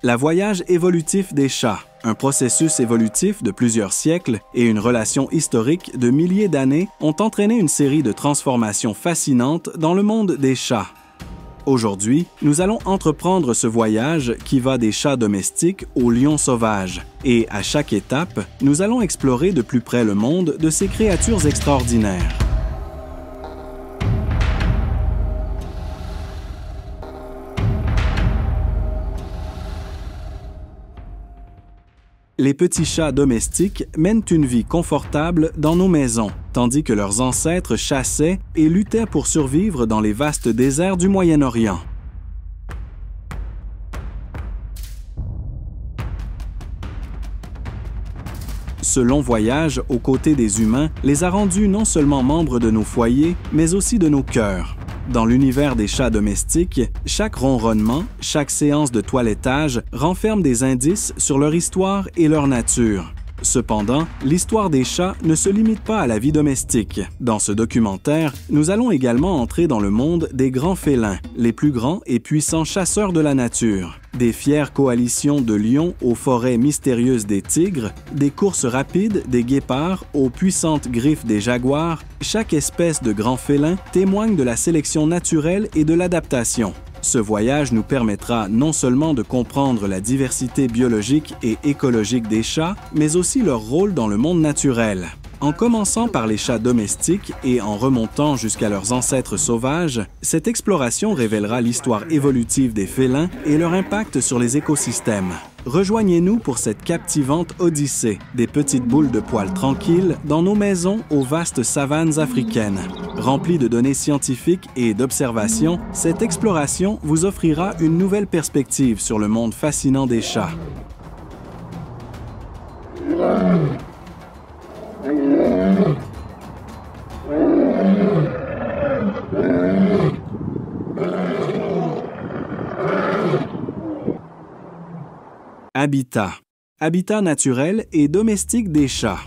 La voyage évolutif des chats, un processus évolutif de plusieurs siècles et une relation historique de milliers d'années ont entraîné une série de transformations fascinantes dans le monde des chats. Aujourd'hui, nous allons entreprendre ce voyage qui va des chats domestiques aux lions sauvages. Et à chaque étape, nous allons explorer de plus près le monde de ces créatures extraordinaires. Les petits chats domestiques mènent une vie confortable dans nos maisons, tandis que leurs ancêtres chassaient et luttaient pour survivre dans les vastes déserts du Moyen-Orient. Ce long voyage aux côtés des humains les a rendus non seulement membres de nos foyers, mais aussi de nos cœurs. Dans l'univers des chats domestiques, chaque ronronnement, chaque séance de toilettage renferme des indices sur leur histoire et leur nature. Cependant, l'histoire des chats ne se limite pas à la vie domestique. Dans ce documentaire, nous allons également entrer dans le monde des grands félins, les plus grands et puissants chasseurs de la nature. Des fières coalitions de lions aux forêts mystérieuses des tigres, des courses rapides des guépards aux puissantes griffes des jaguars, chaque espèce de grand félin témoigne de la sélection naturelle et de l'adaptation. Ce voyage nous permettra non seulement de comprendre la diversité biologique et écologique des chats, mais aussi leur rôle dans le monde naturel. En commençant par les chats domestiques et en remontant jusqu'à leurs ancêtres sauvages, cette exploration révélera l'histoire évolutive des félins et leur impact sur les écosystèmes. Rejoignez-nous pour cette captivante odyssée des petites boules de poils tranquilles dans nos maisons aux vastes savanes africaines. Remplie de données scientifiques et d'observations, cette exploration vous offrira une nouvelle perspective sur le monde fascinant des chats. Habitat. Habitat naturel et domestique des chats.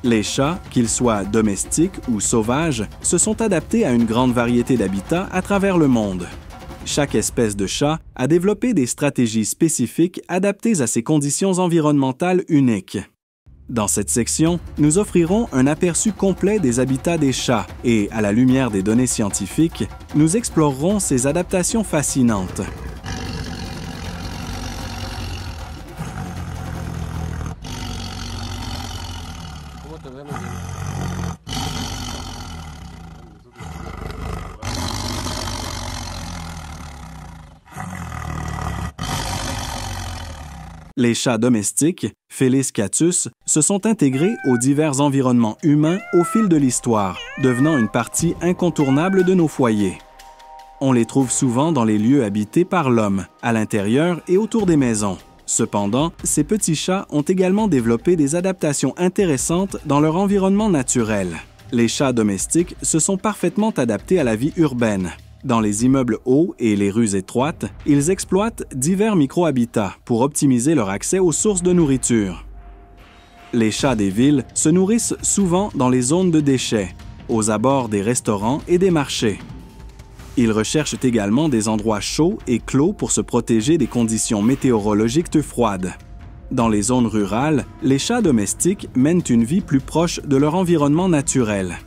Les chats, qu'ils soient domestiques ou sauvages, se sont adaptés à une grande variété d'habitats à travers le monde. Chaque espèce de chat a développé des stratégies spécifiques adaptées à ses conditions environnementales uniques. Dans cette section, nous offrirons un aperçu complet des habitats des chats et, à la lumière des données scientifiques, nous explorerons ces adaptations fascinantes. Les chats domestiques, Felis catus, se sont intégrés aux divers environnements humains au fil de l'histoire, devenant une partie incontournable de nos foyers. On les trouve souvent dans les lieux habités par l'homme, à l'intérieur et autour des maisons. Cependant, ces petits chats ont également développé des adaptations intéressantes dans leur environnement naturel. Les chats domestiques se sont parfaitement adaptés à la vie urbaine. Dans les immeubles hauts et les rues étroites, ils exploitent divers micro-habitats pour optimiser leur accès aux sources de nourriture. Les chats des villes se nourrissent souvent dans les zones de déchets, aux abords des restaurants et des marchés. Ils recherchent également des endroits chauds et clos pour se protéger des conditions météorologiques froides. Dans les zones rurales, les chats domestiques mènent une vie plus proche de leur environnement naturel.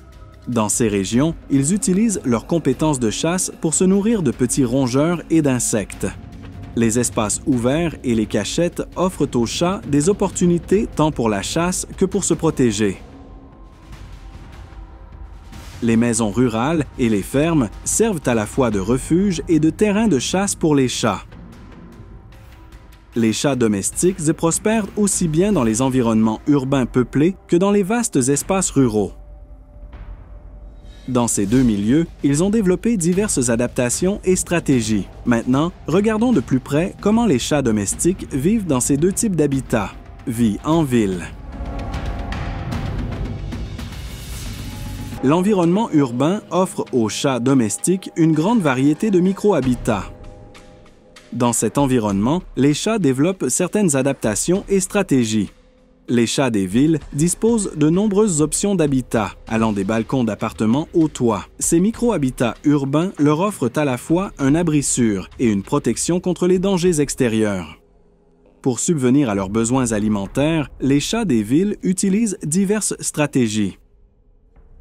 Dans ces régions, ils utilisent leurs compétences de chasse pour se nourrir de petits rongeurs et d'insectes. Les espaces ouverts et les cachettes offrent aux chats des opportunités tant pour la chasse que pour se protéger. Les maisons rurales et les fermes servent à la fois de refuge et de terrain de chasse pour les chats. Les chats domestiques prospèrent aussi bien dans les environnements urbains peuplés que dans les vastes espaces ruraux. Dans ces deux milieux, ils ont développé diverses adaptations et stratégies. Maintenant, regardons de plus près comment les chats domestiques vivent dans ces deux types d'habitats. Vie en ville. L'environnement urbain offre aux chats domestiques une grande variété de micro-habitats. Dans cet environnement, les chats développent certaines adaptations et stratégies. Les chats des villes disposent de nombreuses options d'habitat, allant des balcons d'appartements au toit. Ces micro-habitats urbains leur offrent à la fois un abri sûr et une protection contre les dangers extérieurs. Pour subvenir à leurs besoins alimentaires, les chats des villes utilisent diverses stratégies.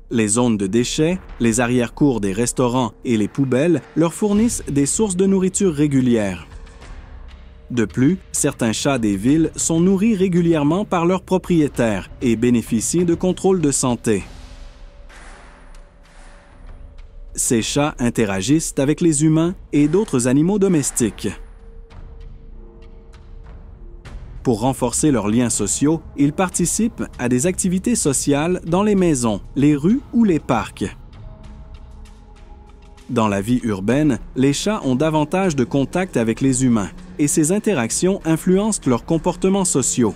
Les zones de déchets, les arrière-cours des restaurants et les poubelles leur fournissent des sources de nourriture régulières. De plus, certains chats des villes sont nourris régulièrement par leurs propriétaires et bénéficient de contrôles de santé. Ces chats interagissent avec les humains et d'autres animaux domestiques. Pour renforcer leurs liens sociaux, ils participent à des activités sociales dans les maisons, les rues ou les parcs. Dans la vie urbaine, les chats ont davantage de contact avec les humains et ces interactions influencent leurs comportements sociaux.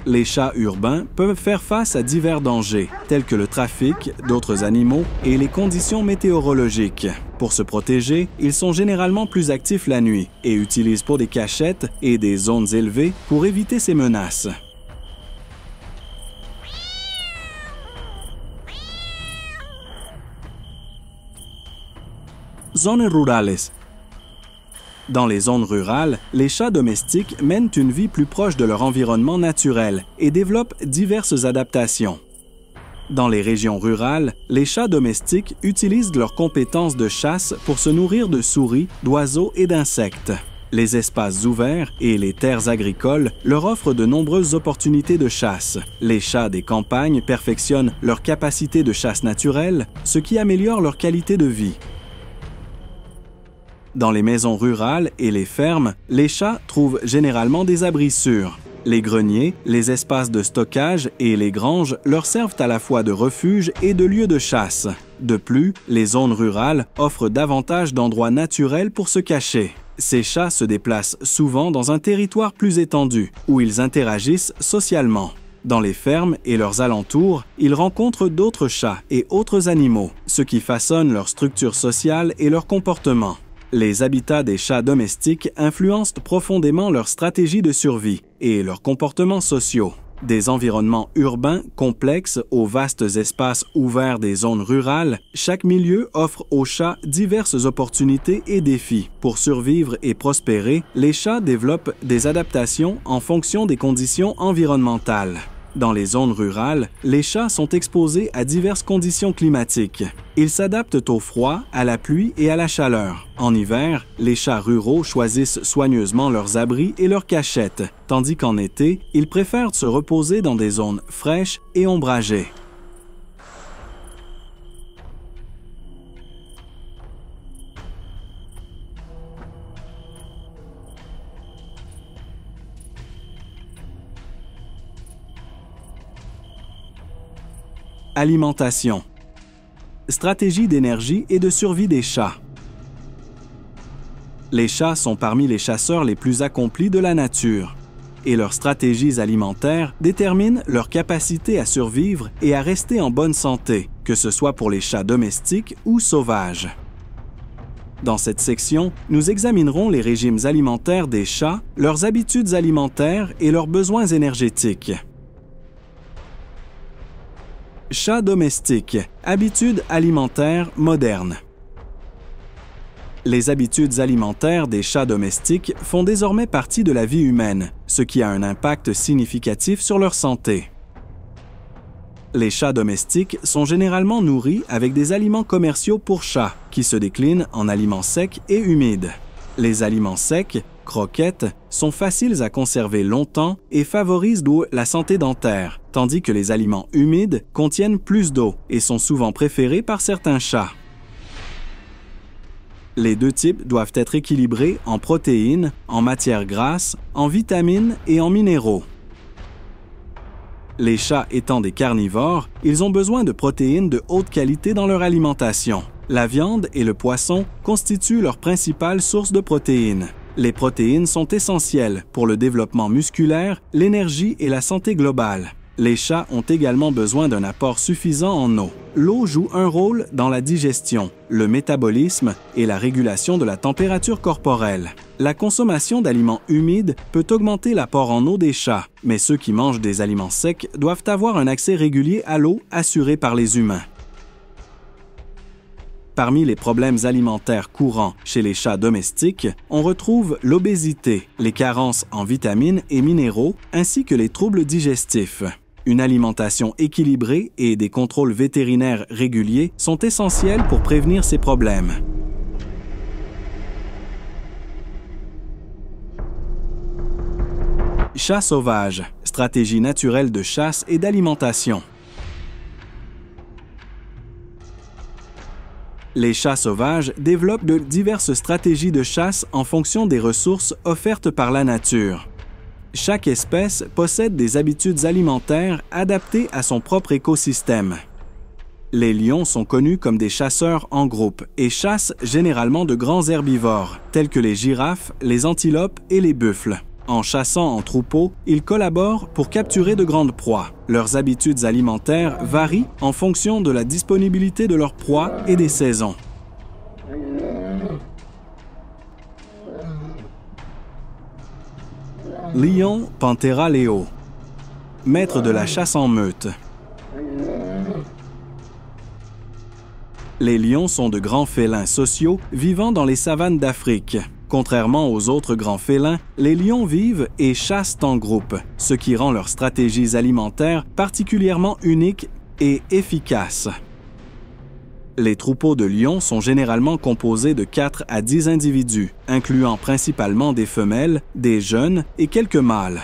Les chats urbains peuvent faire face à divers dangers, tels que le trafic d'autres animaux et les conditions météorologiques. Pour se protéger, ils sont généralement plus actifs la nuit et utilisent pour des cachettes et des zones élevées pour éviter ces menaces. Zones rurales. Dans les zones rurales, les chats domestiques mènent une vie plus proche de leur environnement naturel et développent diverses adaptations. Dans les régions rurales, les chats domestiques utilisent leurs compétences de chasse pour se nourrir de souris, d'oiseaux et d'insectes. Les espaces ouverts et les terres agricoles leur offrent de nombreuses opportunités de chasse. Les chats des campagnes perfectionnent leur capacité de chasse naturelle, ce qui améliore leur qualité de vie. Dans les maisons rurales et les fermes, les chats trouvent généralement des abris sûrs. Les greniers, les espaces de stockage et les granges leur servent à la fois de refuge et de lieu de chasse. De plus, les zones rurales offrent davantage d'endroits naturels pour se cacher. Ces chats se déplacent souvent dans un territoire plus étendu, où ils interagissent socialement. Dans les fermes et leurs alentours, ils rencontrent d'autres chats et autres animaux, ce qui façonne leur structure sociale et leur comportement. Les habitats des chats domestiques influencent profondément leur stratégie de survie et leurs comportements sociaux. Des environnements urbains complexes aux vastes espaces ouverts des zones rurales, chaque milieu offre aux chats diverses opportunités et défis. Pour survivre et prospérer, les chats développent des adaptations en fonction des conditions environnementales. Dans les zones rurales, les chats sont exposés à diverses conditions climatiques. Ils s'adaptent au froid, à la pluie et à la chaleur. En hiver, les chats ruraux choisissent soigneusement leurs abris et leurs cachettes, tandis qu'en été, ils préfèrent se reposer dans des zones fraîches et ombragées. Alimentation. Stratégie d'énergie et de survie des chats. Les chats sont parmi les chasseurs les plus accomplis de la nature, et leurs stratégies alimentaires déterminent leur capacité à survivre et à rester en bonne santé, que ce soit pour les chats domestiques ou sauvages. Dans cette section, nous examinerons les régimes alimentaires des chats, leurs habitudes alimentaires et leurs besoins énergétiques. Chats domestiques, habitudes alimentaires modernes. Les habitudes alimentaires des chats domestiques font désormais partie de la vie humaine, ce qui a un impact significatif sur leur santé. Les chats domestiques sont généralement nourris avec des aliments commerciaux pour chats, qui se déclinent en aliments secs et humides. Les aliments secs, croquettes, sont faciles à conserver longtemps et favorisent la santé dentaire, tandis que les aliments humides contiennent plus d'eau et sont souvent préférés par certains chats. Les deux types doivent être équilibrés en protéines, en matières grasses, en vitamines et en minéraux. Les chats étant des carnivores, ils ont besoin de protéines de haute qualité dans leur alimentation. La viande et le poisson constituent leur principale source de protéines. Les protéines sont essentielles pour le développement musculaire, l'énergie et la santé globale. Les chats ont également besoin d'un apport suffisant en eau. L'eau joue un rôle dans la digestion, le métabolisme et la régulation de la température corporelle. La consommation d'aliments humides peut augmenter l'apport en eau des chats, mais ceux qui mangent des aliments secs doivent avoir un accès régulier à l'eau assuré par les humains. Parmi les problèmes alimentaires courants chez les chats domestiques, on retrouve l'obésité, les carences en vitamines et minéraux, ainsi que les troubles digestifs. Une alimentation équilibrée et des contrôles vétérinaires réguliers sont essentiels pour prévenir ces problèmes. Chat sauvage, stratégie naturelle de chasse et d'alimentation. Les chats sauvages développent de diverses stratégies de chasse en fonction des ressources offertes par la nature. Chaque espèce possède des habitudes alimentaires adaptées à son propre écosystème. Les lions sont connus comme des chasseurs en groupe et chassent généralement de grands herbivores, tels que les girafes, les antilopes et les buffles. En chassant en troupeau, ils collaborent pour capturer de grandes proies. Leurs habitudes alimentaires varient en fonction de la disponibilité de leurs proies et des saisons. Lion Panthera leo, maître de la chasse en meute. Les lions sont de grands félins sociaux vivant dans les savanes d'Afrique. Contrairement aux autres grands félins, les lions vivent et chassent en groupe, ce qui rend leurs stratégies alimentaires particulièrement uniques et efficaces. Les troupeaux de lions sont généralement composés de 4 à 10 individus, incluant principalement des femelles, des jeunes et quelques mâles.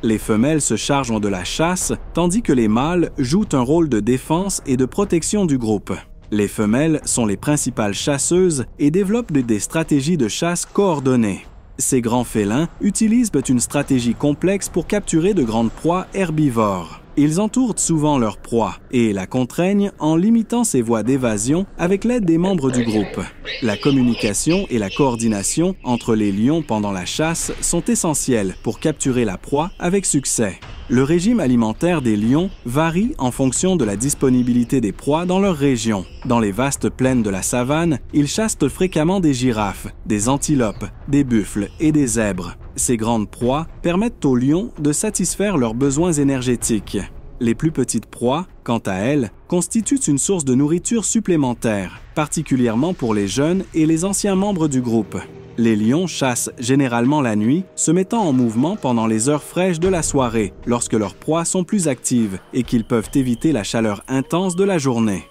Les femelles se chargent de la chasse, tandis que les mâles jouent un rôle de défense et de protection du groupe. Les femelles sont les principales chasseuses et développent des stratégies de chasse coordonnées. Ces grands félins utilisent une stratégie complexe pour capturer de grandes proies herbivores. Ils entourent souvent leur proie et la contraignent en limitant ses voies d'évasion avec l'aide des membres du groupe. La communication et la coordination entre les lions pendant la chasse sont essentielles pour capturer la proie avec succès. Le régime alimentaire des lions varie en fonction de la disponibilité des proies dans leur région. Dans les vastes plaines de la savane, ils chassent fréquemment des girafes, des antilopes, des buffles et des zèbres. Ces grandes proies permettent aux lions de satisfaire leurs besoins énergétiques. Les plus petites proies, quant à elles, constituent une source de nourriture supplémentaire, particulièrement pour les jeunes et les anciens membres du groupe. Les lions chassent généralement la nuit, se mettant en mouvement pendant les heures fraîches de la soirée, lorsque leurs proies sont plus actives et qu'ils peuvent éviter la chaleur intense de la journée.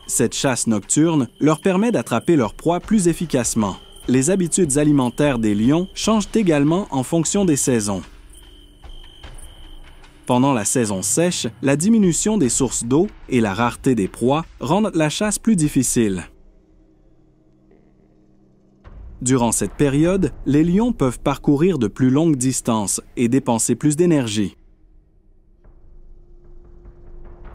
Cette chasse nocturne leur permet d'attraper leurs proies plus efficacement. Les habitudes alimentaires des lions changent également en fonction des saisons. Pendant la saison sèche, la diminution des sources d'eau et la rareté des proies rendent la chasse plus difficile. Durant cette période, les lions peuvent parcourir de plus longues distances et dépenser plus d'énergie.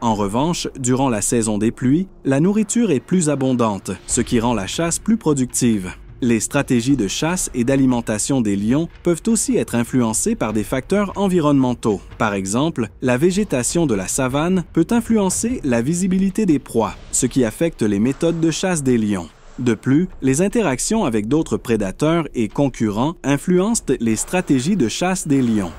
En revanche, durant la saison des pluies, la nourriture est plus abondante, ce qui rend la chasse plus productive. Les stratégies de chasse et d'alimentation des lions peuvent aussi être influencées par des facteurs environnementaux. Par exemple, la végétation de la savane peut influencer la visibilité des proies, ce qui affecte les méthodes de chasse des lions. De plus, les interactions avec d'autres prédateurs et concurrents influencent les stratégies de chasse des lions.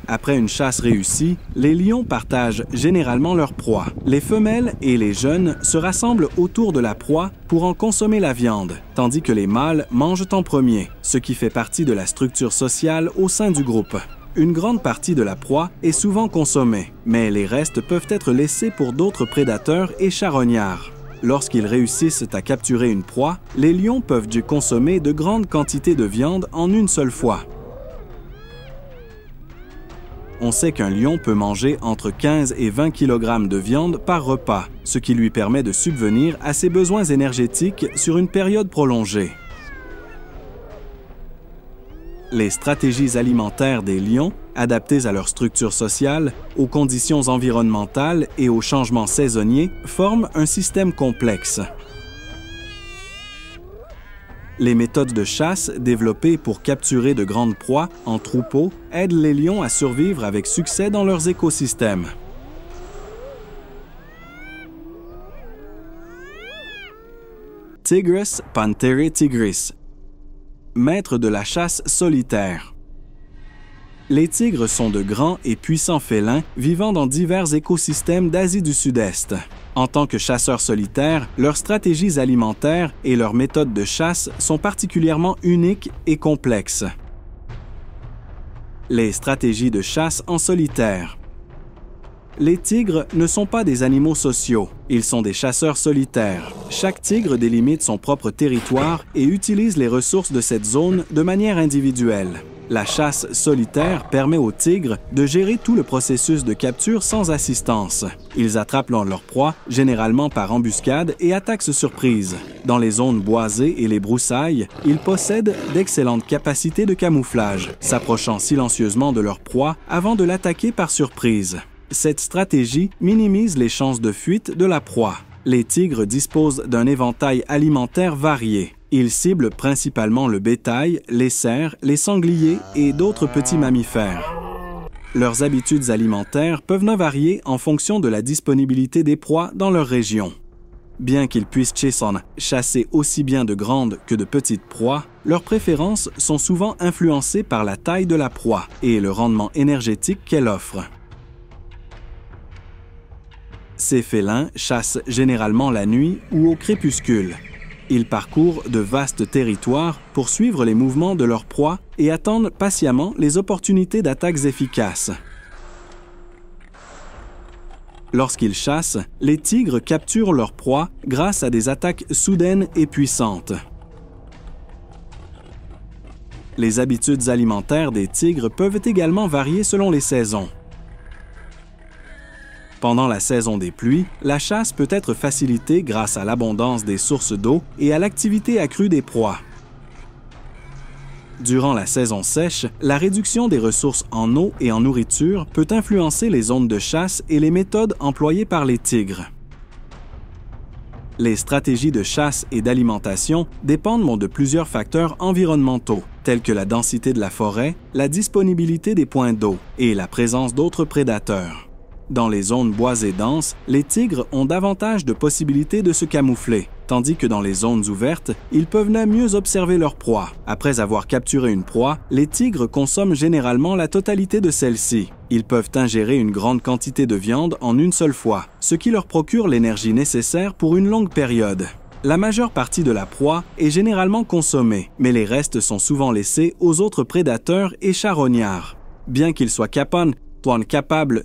Après une chasse réussie, les lions partagent généralement leur proie. Les femelles et les jeunes se rassemblent autour de la proie pour en consommer la viande, tandis que les mâles mangent en premier, ce qui fait partie de la structure sociale au sein du groupe. Une grande partie de la proie est souvent consommée, mais les restes peuvent être laissés pour d'autres prédateurs et charognards. Lorsqu'ils réussissent à capturer une proie, les lions peuvent consommer de grandes quantités de viande en une seule fois. On sait qu'un lion peut manger entre 15 et 20 kg de viande par repas, ce qui lui permet de subvenir à ses besoins énergétiques sur une période prolongée. Les stratégies alimentaires des lions, adaptées à leur structure sociale, aux conditions environnementales et aux changements saisonniers, forment un système complexe. Les méthodes de chasse développées pour capturer de grandes proies en troupeau aident les lions à survivre avec succès dans leurs écosystèmes. Tigris pantherae tigris, maître de la chasse solitaire. Les tigres sont de grands et puissants félins vivant dans divers écosystèmes d'Asie du Sud-Est. En tant que chasseurs solitaires, leurs stratégies alimentaires et leurs méthodes de chasse sont particulièrement uniques et complexes. Les stratégies de chasse en solitaire. Les tigres ne sont pas des animaux sociaux, ils sont des chasseurs solitaires. Chaque tigre délimite son propre territoire et utilise les ressources de cette zone de manière individuelle. La chasse solitaire permet aux tigres de gérer tout le processus de capture sans assistance. Ils attrapent leur proie, généralement par embuscade et attaques surprises. Dans les zones boisées et les broussailles, ils possèdent d'excellentes capacités de camouflage, s'approchant silencieusement de leur proie avant de l'attaquer par surprise. Cette stratégie minimise les chances de fuite de la proie. Les tigres disposent d'un éventail alimentaire varié. Ils ciblent principalement le bétail, les cerfs, les sangliers et d'autres petits mammifères. Leurs habitudes alimentaires peuvent varier en fonction de la disponibilité des proies dans leur région. Bien qu'ils puissent chasser aussi bien de grandes que de petites proies, leurs préférences sont souvent influencées par la taille de la proie et le rendement énergétique qu'elle offre. Ces félins chassent généralement la nuit ou au crépuscule. Ils parcourent de vastes territoires pour suivre les mouvements de leur proie et attendent patiemment les opportunités d'attaques efficaces. Lorsqu'ils chassent, les tigres capturent leur proie grâce à des attaques soudaines et puissantes. Les habitudes alimentaires des tigres peuvent également varier selon les saisons. Pendant la saison des pluies, la chasse peut être facilitée grâce à l'abondance des sources d'eau et à l'activité accrue des proies. Durant la saison sèche, la réduction des ressources en eau et en nourriture peut influencer les zones de chasse et les méthodes employées par les tigres. Les stratégies de chasse et d'alimentation dépendent de plusieurs facteurs environnementaux, tels que la densité de la forêt, la disponibilité des points d'eau et la présence d'autres prédateurs. Dans les zones boisées denses, les tigres ont davantage de possibilités de se camoufler, tandis que dans les zones ouvertes, ils peuvent mieux observer leur proie. Après avoir capturé une proie, les tigres consomment généralement la totalité de celle-ci. Ils peuvent ingérer une grande quantité de viande en une seule fois, ce qui leur procure l'énergie nécessaire pour une longue période. La majeure partie de la proie est généralement consommée, mais les restes sont souvent laissés aux autres prédateurs et charognards. Bien qu'ils soient capables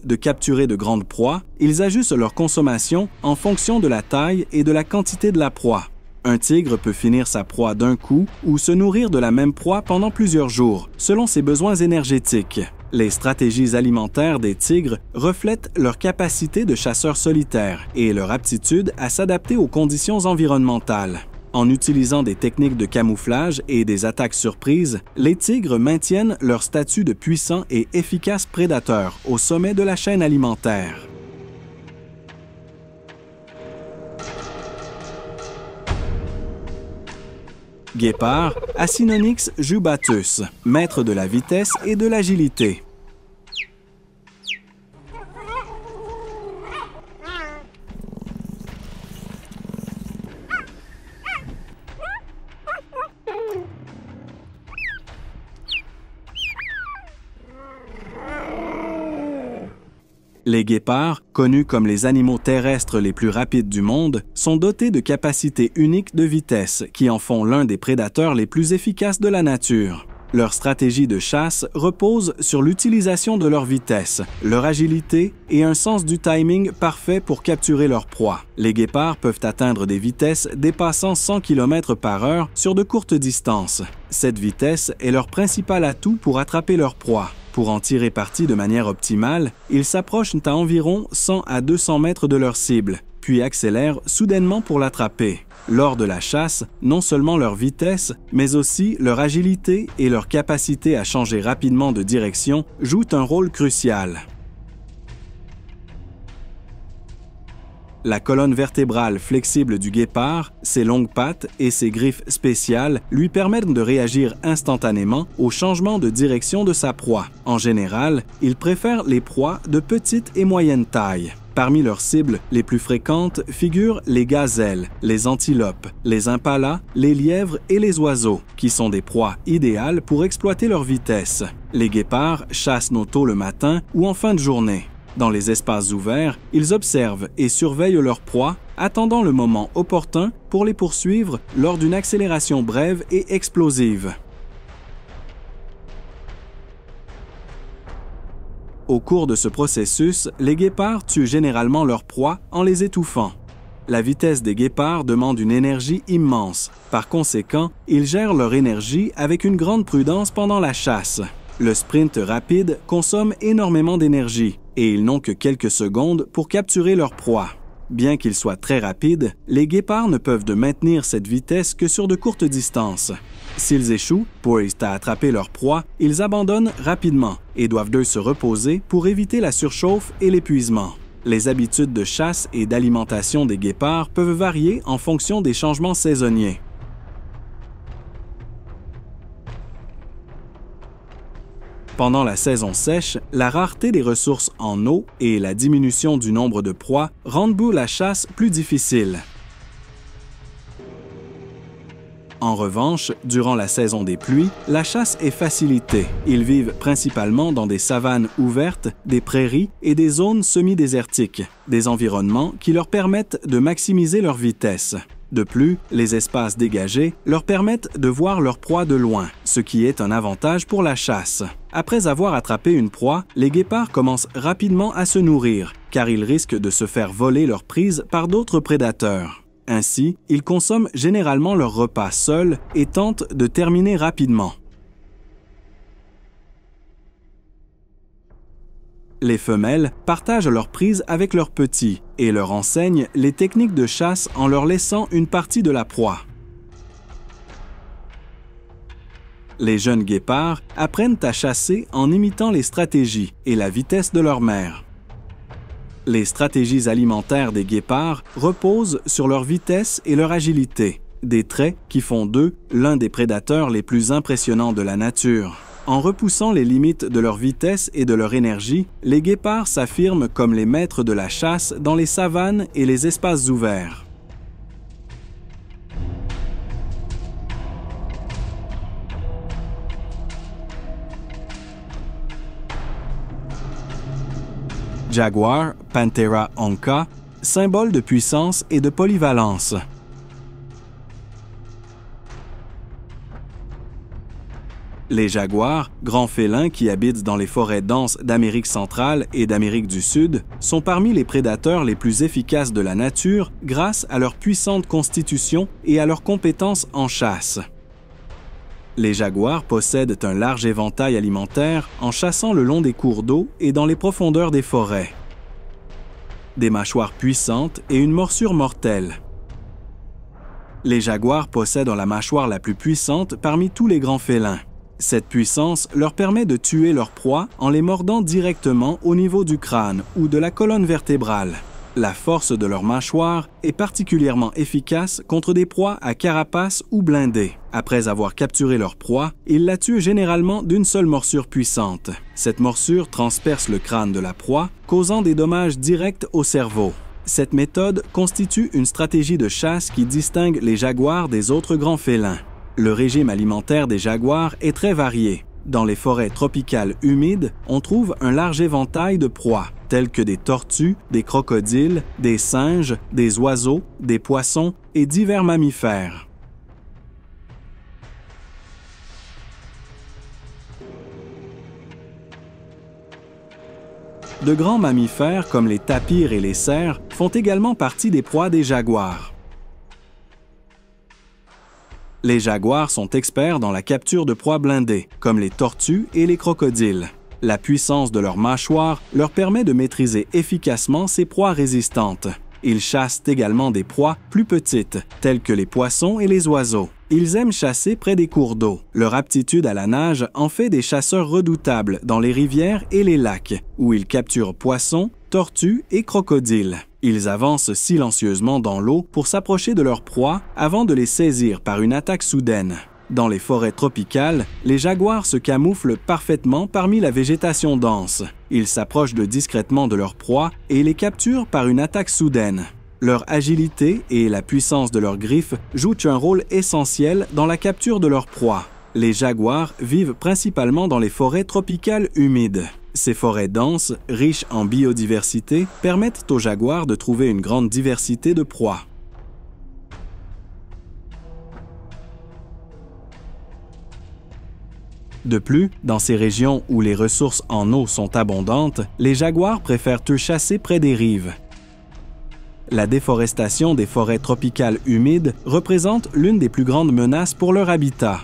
de capturer de grandes proies, ils ajustent leur consommation en fonction de la taille et de la quantité de la proie. Un tigre peut finir sa proie d'un coup ou se nourrir de la même proie pendant plusieurs jours, selon ses besoins énergétiques. Les stratégies alimentaires des tigres reflètent leur capacité de chasseurs solitaires et leur aptitude à s'adapter aux conditions environnementales. En utilisant des techniques de camouflage et des attaques surprises, les tigres maintiennent leur statut de puissants et efficaces prédateurs au sommet de la chaîne alimentaire. Guépard, Acinonyx jubatus, maître de la vitesse et de l'agilité. Les guépards, connus comme les animaux terrestres les plus rapides du monde, sont dotés de capacités uniques de vitesse qui en font l'un des prédateurs les plus efficaces de la nature. Leur stratégie de chasse repose sur l'utilisation de leur vitesse, leur agilité et un sens du timing parfait pour capturer leur proie. Les guépards peuvent atteindre des vitesses dépassant 100 km/h sur de courtes distances. Cette vitesse est leur principal atout pour attraper leur proie. Pour en tirer parti de manière optimale, ils s'approchent à environ 100 à 200 mètres de leur cible, puis accélèrent soudainement pour l'attraper. Lors de la chasse, non seulement leur vitesse, mais aussi leur agilité et leur capacité à changer rapidement de direction jouent un rôle crucial. La colonne vertébrale flexible du guépard, ses longues pattes et ses griffes spéciales lui permettent de réagir instantanément au changement de direction de sa proie. En général, il préfère les proies de petite et moyenne taille. Parmi leurs cibles les plus fréquentes figurent les gazelles, les antilopes, les impalas, les lièvres et les oiseaux, qui sont des proies idéales pour exploiter leur vitesse. Les guépards chassent tôt le matin ou en fin de journée. Dans les espaces ouverts, ils observent et surveillent leurs proies, attendant le moment opportun pour les poursuivre lors d'une accélération brève et explosive. Au cours de ce processus, les guépards tuent généralement leurs proies en les étouffant. La vitesse des guépards demande une énergie immense. Par conséquent, ils gèrent leur énergie avec une grande prudence pendant la chasse. Le sprint rapide consomme énormément d'énergie et ils n'ont que quelques secondes pour capturer leur proie. Bien qu'ils soient très rapides, les guépards ne peuvent maintenir cette vitesse que sur de courtes distances. S'ils échouent, poised à attraper leur proie, ils abandonnent rapidement et doivent se reposer pour éviter la surchauffe et l'épuisement. Les habitudes de chasse et d'alimentation des guépards peuvent varier en fonction des changements saisonniers. Pendant la saison sèche, la rareté des ressources en eau et la diminution du nombre de proies rendent la chasse plus difficile. En revanche, durant la saison des pluies, la chasse est facilitée. Ils vivent principalement dans des savanes ouvertes, des prairies et des zones semi-désertiques, des environnements qui leur permettent de maximiser leur vitesse. De plus, les espaces dégagés leur permettent de voir leur proie de loin, ce qui est un avantage pour la chasse. Après avoir attrapé une proie, les guépards commencent rapidement à se nourrir, car ils risquent de se faire voler leur prise par d'autres prédateurs. Ainsi, ils consomment généralement leur repas seuls et tentent de terminer rapidement. Les femelles partagent leur prise avec leurs petits et leur enseignent les techniques de chasse en leur laissant une partie de la proie. Les jeunes guépards apprennent à chasser en imitant les stratégies et la vitesse de leur mère. Les stratégies alimentaires des guépards reposent sur leur vitesse et leur agilité, des traits qui font d'eux l'un des prédateurs les plus impressionnants de la nature. En repoussant les limites de leur vitesse et de leur énergie, les guépards s'affirment comme les maîtres de la chasse dans les savanes et les espaces ouverts. Jaguar, Panthera onca, symbole de puissance et de polyvalence. Les jaguars, grands félins qui habitent dans les forêts denses d'Amérique centrale et d'Amérique du Sud, sont parmi les prédateurs les plus efficaces de la nature grâce à leur puissante constitution et à leurs compétences en chasse. Les jaguars possèdent un large éventail alimentaire en chassant le long des cours d'eau et dans les profondeurs des forêts. Des mâchoires puissantes et une morsure mortelle. Les jaguars possèdent la mâchoire la plus puissante parmi tous les grands félins. Cette puissance leur permet de tuer leurs proies en les mordant directement au niveau du crâne ou de la colonne vertébrale. La force de leur mâchoire est particulièrement efficace contre des proies à carapace ou blindées. Après avoir capturé leur proie, ils la tuent généralement d'une seule morsure puissante. Cette morsure transperce le crâne de la proie, causant des dommages directs au cerveau. Cette méthode constitue une stratégie de chasse qui distingue les jaguars des autres grands félins. Le régime alimentaire des jaguars est très varié. Dans les forêts tropicales humides, on trouve un large éventail de proies, telles que des tortues, des crocodiles, des singes, des oiseaux, des poissons et divers mammifères. De grands mammifères comme les tapirs et les cerfs font également partie des proies des jaguars. Les jaguars sont experts dans la capture de proies blindées, comme les tortues et les crocodiles. La puissance de leur mâchoire leur permet de maîtriser efficacement ces proies résistantes. Ils chassent également des proies plus petites, telles que les poissons et les oiseaux. Ils aiment chasser près des cours d'eau. Leur aptitude à la nage en fait des chasseurs redoutables dans les rivières et les lacs, où ils capturent poissons, tortues et crocodiles. Ils avancent silencieusement dans l'eau pour s'approcher de leurs proies avant de les saisir par une attaque soudaine. Dans les forêts tropicales, les jaguars se camouflent parfaitement parmi la végétation dense. Ils s'approchent discrètement de leurs proies et les capturent par une attaque soudaine. Leur agilité et la puissance de leurs griffes jouent un rôle essentiel dans la capture de leurs proies. Les jaguars vivent principalement dans les forêts tropicales humides. Ces forêts denses, riches en biodiversité, permettent aux jaguars de trouver une grande diversité de proies. De plus, dans ces régions où les ressources en eau sont abondantes, les jaguars préfèrent chasser près des rives. La déforestation des forêts tropicales humides représente l'une des plus grandes menaces pour leur habitat.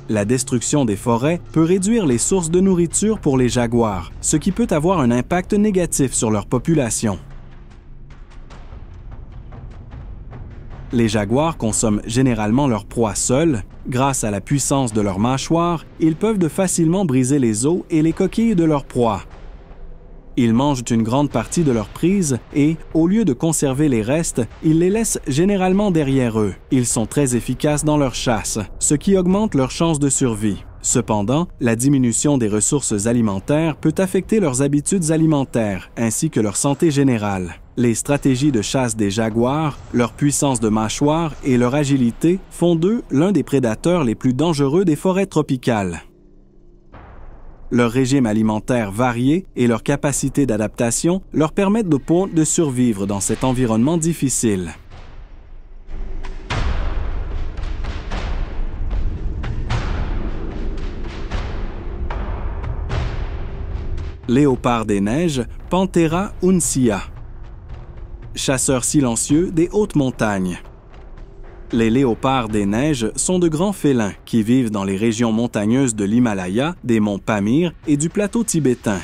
La destruction des forêts peut réduire les sources de nourriture pour les jaguars, ce qui peut avoir un impact négatif sur leur population. Les jaguars consomment généralement leur proie seuls. Grâce à la puissance de leurs mâchoires, ils peuvent facilement briser les os et les coquilles de leur proie. Ils mangent une grande partie de leur prise et, au lieu de conserver les restes, ils les laissent généralement derrière eux. Ils sont très efficaces dans leur chasse, ce qui augmente leurs chances de survie. Cependant, la diminution des ressources alimentaires peut affecter leurs habitudes alimentaires ainsi que leur santé générale. Les stratégies de chasse des jaguars, leur puissance de mâchoire et leur agilité font d'eux l'un des prédateurs les plus dangereux des forêts tropicales. Leur régime alimentaire varié et leur capacité d'adaptation leur permettent de survivre dans cet environnement difficile. Léopard des neiges, Panthera uncia. Chasseurs silencieux des hautes montagnes. Les léopards des neiges sont de grands félins qui vivent dans les régions montagneuses de l'Himalaya, des monts Pamir et du plateau tibétain.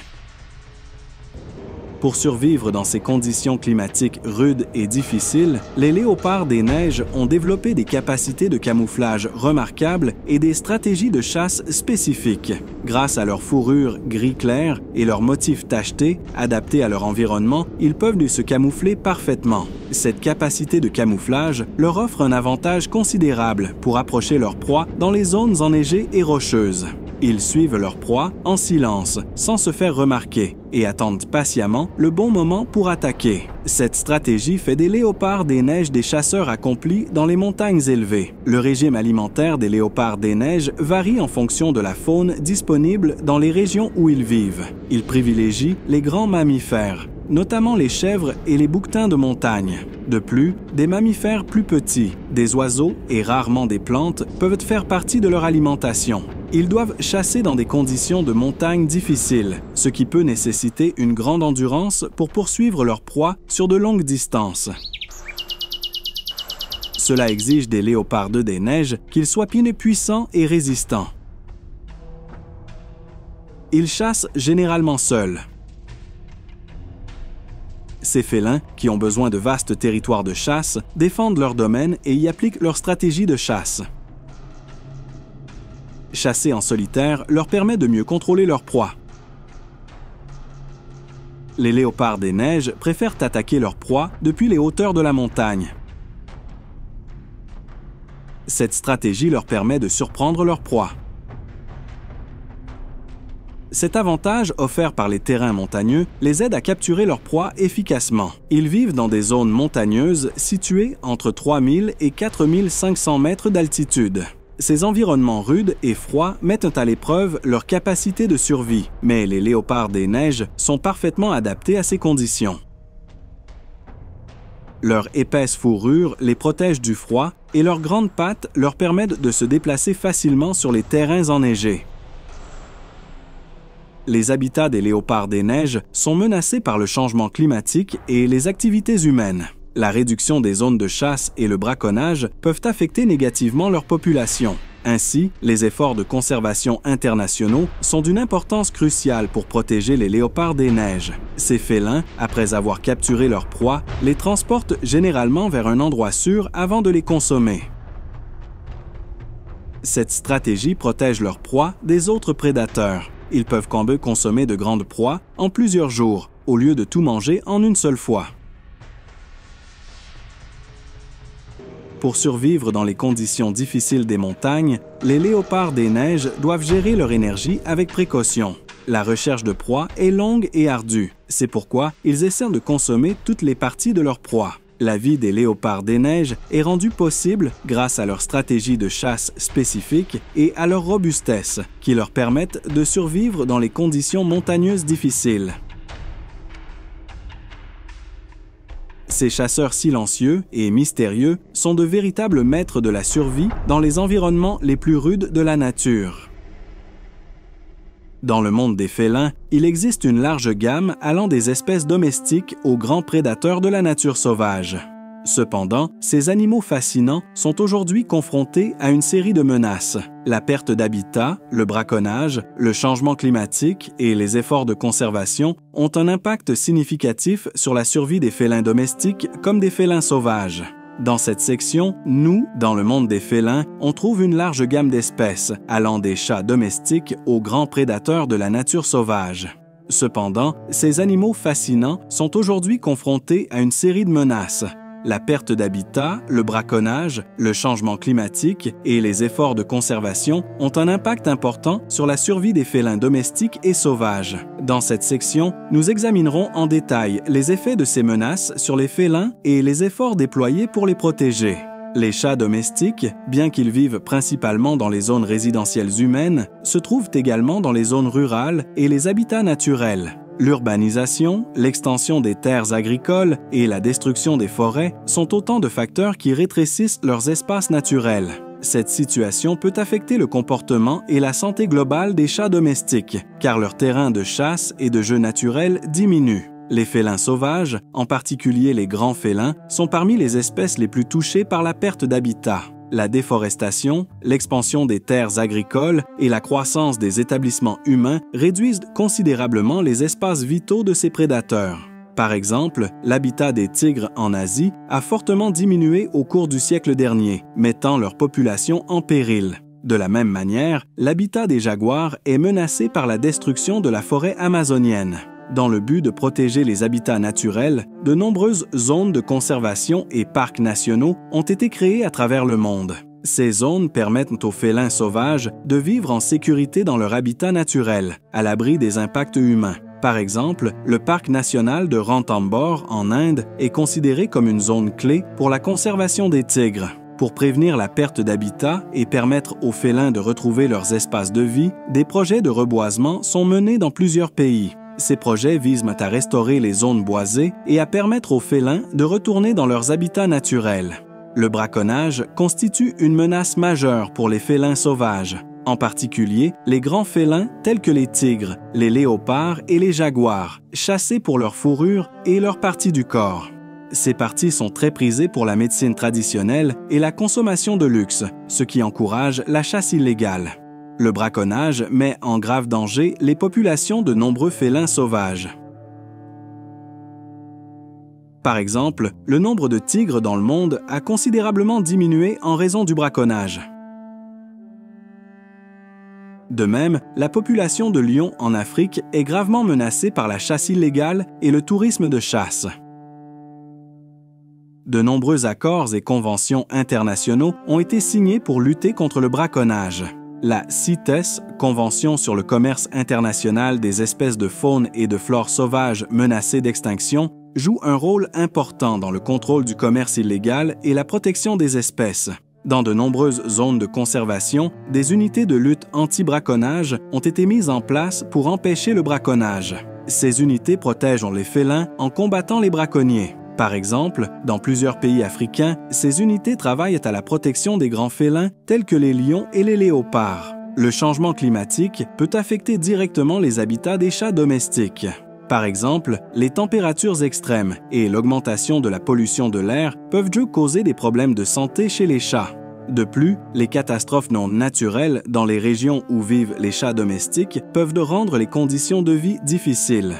Pour survivre dans ces conditions climatiques rudes et difficiles, les léopards des neiges ont développé des capacités de camouflage remarquables et des stratégies de chasse spécifiques. Grâce à leur fourrure gris clair et leurs motifs tachetés, adaptés à leur environnement, ils peuvent se camoufler parfaitement. Cette capacité de camouflage leur offre un avantage considérable pour approcher leur proie dans les zones enneigées et rocheuses. Ils suivent leur proie en silence, sans se faire remarquer, et attendent patiemment le bon moment pour attaquer. Cette stratégie fait des léopards des neiges des chasseurs accomplis dans les montagnes élevées. Le régime alimentaire des léopards des neiges varie en fonction de la faune disponible dans les régions où ils vivent. Ils privilégient les grands mammifères, notamment les chèvres et les bouquetins de montagne. De plus, des mammifères plus petits, des oiseaux et rarement des plantes peuvent faire partie de leur alimentation. Ils doivent chasser dans des conditions de montagne difficiles, ce qui peut nécessiter une grande endurance pour poursuivre leur proie sur de longues distances. Cela exige des léopards des neiges qu'ils soient puissants et résistants. Ils chassent généralement seuls. Ces félins, qui ont besoin de vastes territoires de chasse, défendent leur domaine et y appliquent leur stratégie de chasse. Chasser en solitaire leur permet de mieux contrôler leur proie. Les léopards des neiges préfèrent attaquer leur proie depuis les hauteurs de la montagne. Cette stratégie leur permet de surprendre leur proie. Cet avantage offert par les terrains montagneux les aide à capturer leur proie efficacement. Ils vivent dans des zones montagneuses situées entre 3000 et 4500 mètres d'altitude. Ces environnements rudes et froids mettent à l'épreuve leur capacité de survie, mais les léopards des neiges sont parfaitement adaptés à ces conditions. Leur épaisse fourrure les protège du froid et leurs grandes pattes leur permettent de se déplacer facilement sur les terrains enneigés. Les habitats des léopards des neiges sont menacés par le changement climatique et les activités humaines. La réduction des zones de chasse et le braconnage peuvent affecter négativement leur population. Ainsi, les efforts de conservation internationaux sont d'une importance cruciale pour protéger les léopards des neiges. Ces félins, après avoir capturé leur proie, les transportent généralement vers un endroit sûr avant de les consommer. Cette stratégie protège leur proie des autres prédateurs. Ils peuvent consommer de grandes proies en plusieurs jours, au lieu de tout manger en une seule fois. Pour survivre dans les conditions difficiles des montagnes, les léopards des neiges doivent gérer leur énergie avec précaution. La recherche de proie est longue et ardue. C'est pourquoi ils essaient de consommer toutes les parties de leur proie. La vie des léopards des neiges est rendue possible grâce à leur stratégie de chasse spécifique et à leur robustesse, qui leur permettent de survivre dans les conditions montagneuses difficiles. Ces chasseurs silencieux et mystérieux sont de véritables maîtres de la survie dans les environnements les plus rudes de la nature. Dans le monde des félins, il existe une large gamme allant des espèces domestiques aux grands prédateurs de la nature sauvage. Cependant, ces animaux fascinants sont aujourd'hui confrontés à une série de menaces. La perte d'habitat, le braconnage, le changement climatique et les efforts de conservation ont un impact significatif sur la survie des félins domestiques comme des félins sauvages. Dans cette section, nous, dans le monde des félins, on trouve une large gamme d'espèces, allant des chats domestiques aux grands prédateurs de la nature sauvage. Cependant, ces animaux fascinants sont aujourd'hui confrontés à une série de menaces. La perte d'habitat, le braconnage, le changement climatique et les efforts de conservation ont un impact important sur la survie des félins domestiques et sauvages. Dans cette section, nous examinerons en détail les effets de ces menaces sur les félins et les efforts déployés pour les protéger. Les chats domestiques, bien qu'ils vivent principalement dans les zones résidentielles humaines, se trouvent également dans les zones rurales et les habitats naturels. L'urbanisation, l'extension des terres agricoles et la destruction des forêts sont autant de facteurs qui rétrécissent leurs espaces naturels. Cette situation peut affecter le comportement et la santé globale des chats domestiques, car leur terrain de chasse et de jeu naturel diminue. Les félins sauvages, en particulier les grands félins, sont parmi les espèces les plus touchées par la perte d'habitat. La déforestation, l'expansion des terres agricoles et la croissance des établissements humains réduisent considérablement les espaces vitaux de ces prédateurs. Par exemple, l'habitat des tigres en Asie a fortement diminué au cours du siècle dernier, mettant leur population en péril. De la même manière, l'habitat des jaguars est menacé par la destruction de la forêt amazonienne. Dans le but de protéger les habitats naturels, de nombreuses zones de conservation et parcs nationaux ont été créés à travers le monde. Ces zones permettent aux félins sauvages de vivre en sécurité dans leur habitat naturel, à l'abri des impacts humains. Par exemple, le parc national de Ranthambore en Inde est considéré comme une zone clé pour la conservation des tigres. Pour prévenir la perte d'habitat et permettre aux félins de retrouver leurs espaces de vie, des projets de reboisement sont menés dans plusieurs pays. Ces projets visent à restaurer les zones boisées et à permettre aux félins de retourner dans leurs habitats naturels. Le braconnage constitue une menace majeure pour les félins sauvages, en particulier les grands félins tels que les tigres, les léopards et les jaguars, chassés pour leur fourrure et leurs parties du corps. Ces parties sont très prisées pour la médecine traditionnelle et la consommation de luxe, ce qui encourage la chasse illégale. Le braconnage met en grave danger les populations de nombreux félins sauvages. Par exemple, le nombre de tigres dans le monde a considérablement diminué en raison du braconnage. De même, la population de lions en Afrique est gravement menacée par la chasse illégale et le tourisme de chasse. De nombreux accords et conventions internationaux ont été signés pour lutter contre le braconnage. La CITES, Convention sur le commerce international des espèces de faune et de flore sauvages menacées d'extinction, joue un rôle important dans le contrôle du commerce illégal et la protection des espèces. Dans de nombreuses zones de conservation, des unités de lutte anti-braconnage ont été mises en place pour empêcher le braconnage. Ces unités protègent les félins en combattant les braconniers. Par exemple, dans plusieurs pays africains, ces unités travaillent à la protection des grands félins tels que les lions et les léopards. Le changement climatique peut affecter directement les habitats des chats domestiques. Par exemple, les températures extrêmes et l'augmentation de la pollution de l'air peuvent causer des problèmes de santé chez les chats. De plus, les catastrophes non naturelles dans les régions où vivent les chats domestiques peuvent rendre les conditions de vie difficiles.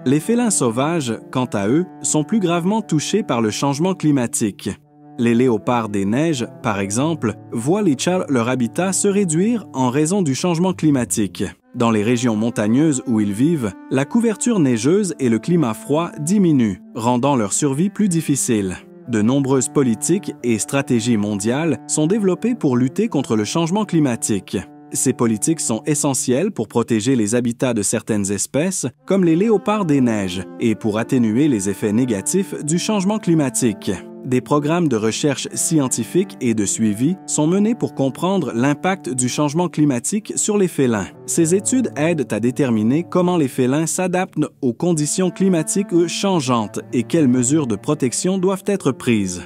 Les félins sauvages, quant à eux, sont plus gravement touchés par le changement climatique. Les léopards des neiges, par exemple, voient leur habitat se réduire en raison du changement climatique. Dans les régions montagneuses où ils vivent, la couverture neigeuse et le climat froid diminuent, rendant leur survie plus difficile. De nombreuses politiques et stratégies mondiales sont développées pour lutter contre le changement climatique. Ces politiques sont essentielles pour protéger les habitats de certaines espèces, comme les léopards des neiges, et pour atténuer les effets négatifs du changement climatique. Des programmes de recherche scientifique et de suivi sont menés pour comprendre l'impact du changement climatique sur les félins. Ces études aident à déterminer comment les félins s'adaptent aux conditions climatiques changeantes et quelles mesures de protection doivent être prises.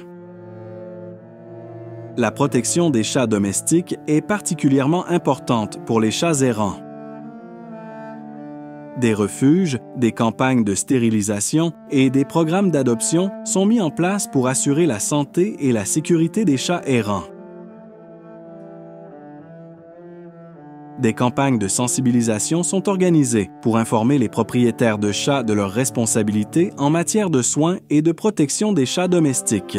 La protection des chats domestiques est particulièrement importante pour les chats errants. Des refuges, des campagnes de stérilisation et des programmes d'adoption sont mis en place pour assurer la santé et la sécurité des chats errants. Des campagnes de sensibilisation sont organisées pour informer les propriétaires de chats de leurs responsabilités en matière de soins et de protection des chats domestiques.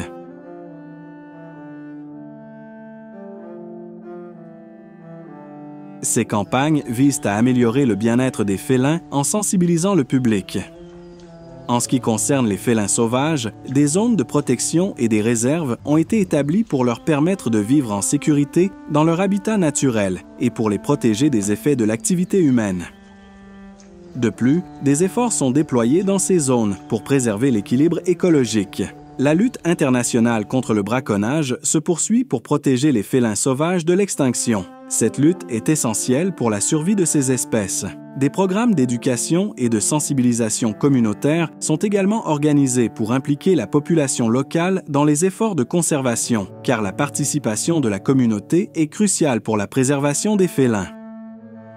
Ces campagnes visent à améliorer le bien-être des félins en sensibilisant le public. En ce qui concerne les félins sauvages, des zones de protection et des réserves ont été établies pour leur permettre de vivre en sécurité dans leur habitat naturel et pour les protéger des effets de l'activité humaine. De plus, des efforts sont déployés dans ces zones pour préserver l'équilibre écologique. La lutte internationale contre le braconnage se poursuit pour protéger les félins sauvages de l'extinction. Cette lutte est essentielle pour la survie de ces espèces. Des programmes d'éducation et de sensibilisation communautaire sont également organisés pour impliquer la population locale dans les efforts de conservation, car la participation de la communauté est cruciale pour la préservation des félins.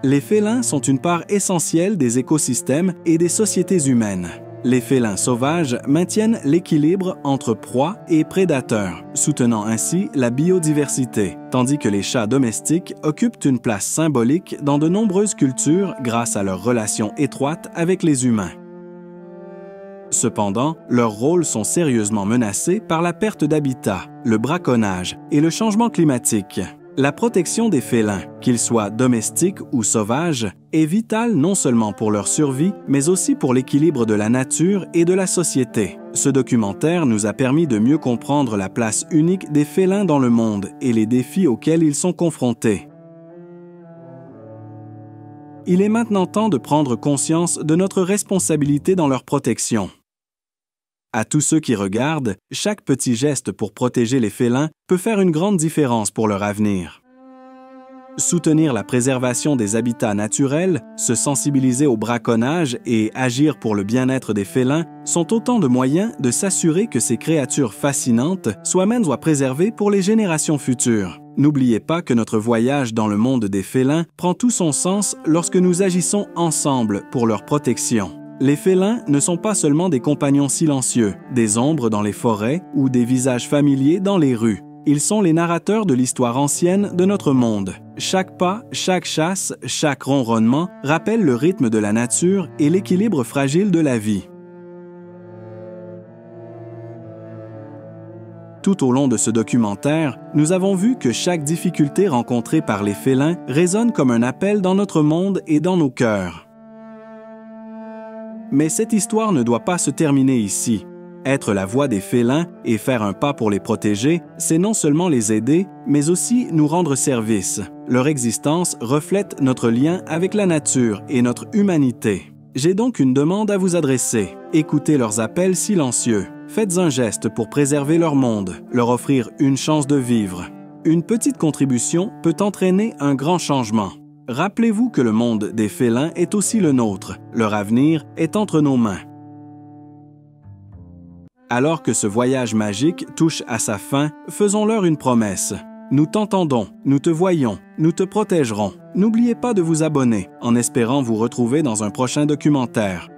Les félins sont une part essentielle des écosystèmes et des sociétés humaines. Les félins sauvages maintiennent l'équilibre entre proies et prédateurs, soutenant ainsi la biodiversité, tandis que les chats domestiques occupent une place symbolique dans de nombreuses cultures grâce à leur relation étroite avec les humains. Cependant, leurs rôles sont sérieusement menacés par la perte d'habitat, le braconnage et le changement climatique. La protection des félins, qu'ils soient domestiques ou sauvages, est vitale non seulement pour leur survie, mais aussi pour l'équilibre de la nature et de la société. Ce documentaire nous a permis de mieux comprendre la place unique des félins dans le monde et les défis auxquels ils sont confrontés. Il est maintenant temps de prendre conscience de notre responsabilité dans leur protection. À tous ceux qui regardent, chaque petit geste pour protéger les félins peut faire une grande différence pour leur avenir. Soutenir la préservation des habitats naturels, se sensibiliser au braconnage et agir pour le bien-être des félins sont autant de moyens de s'assurer que ces créatures fascinantes soient préservées pour les générations futures. N'oubliez pas que notre voyage dans le monde des félins prend tout son sens lorsque nous agissons ensemble pour leur protection. Les félins ne sont pas seulement des compagnons silencieux, des ombres dans les forêts ou des visages familiers dans les rues. Ils sont les narrateurs de l'histoire ancienne de notre monde. Chaque pas, chaque chasse, chaque ronronnement rappelle le rythme de la nature et l'équilibre fragile de la vie. Tout au long de ce documentaire, nous avons vu que chaque difficulté rencontrée par les félins résonne comme un appel dans notre monde et dans nos cœurs. Mais cette histoire ne doit pas se terminer ici. Être la voix des félins et faire un pas pour les protéger, c'est non seulement les aider, mais aussi nous rendre service. Leur existence reflète notre lien avec la nature et notre humanité. J'ai donc une demande à vous adresser. Écoutez leurs appels silencieux. Faites un geste pour préserver leur monde, leur offrir une chance de vivre. Une petite contribution peut entraîner un grand changement. Rappelez-vous que le monde des félins est aussi le nôtre. Leur avenir est entre nos mains. Alors que ce voyage magique touche à sa fin, faisons-leur une promesse. Nous t'entendons, nous te voyons, nous te protégerons. N'oubliez pas de vous abonner, en espérant vous retrouver dans un prochain documentaire.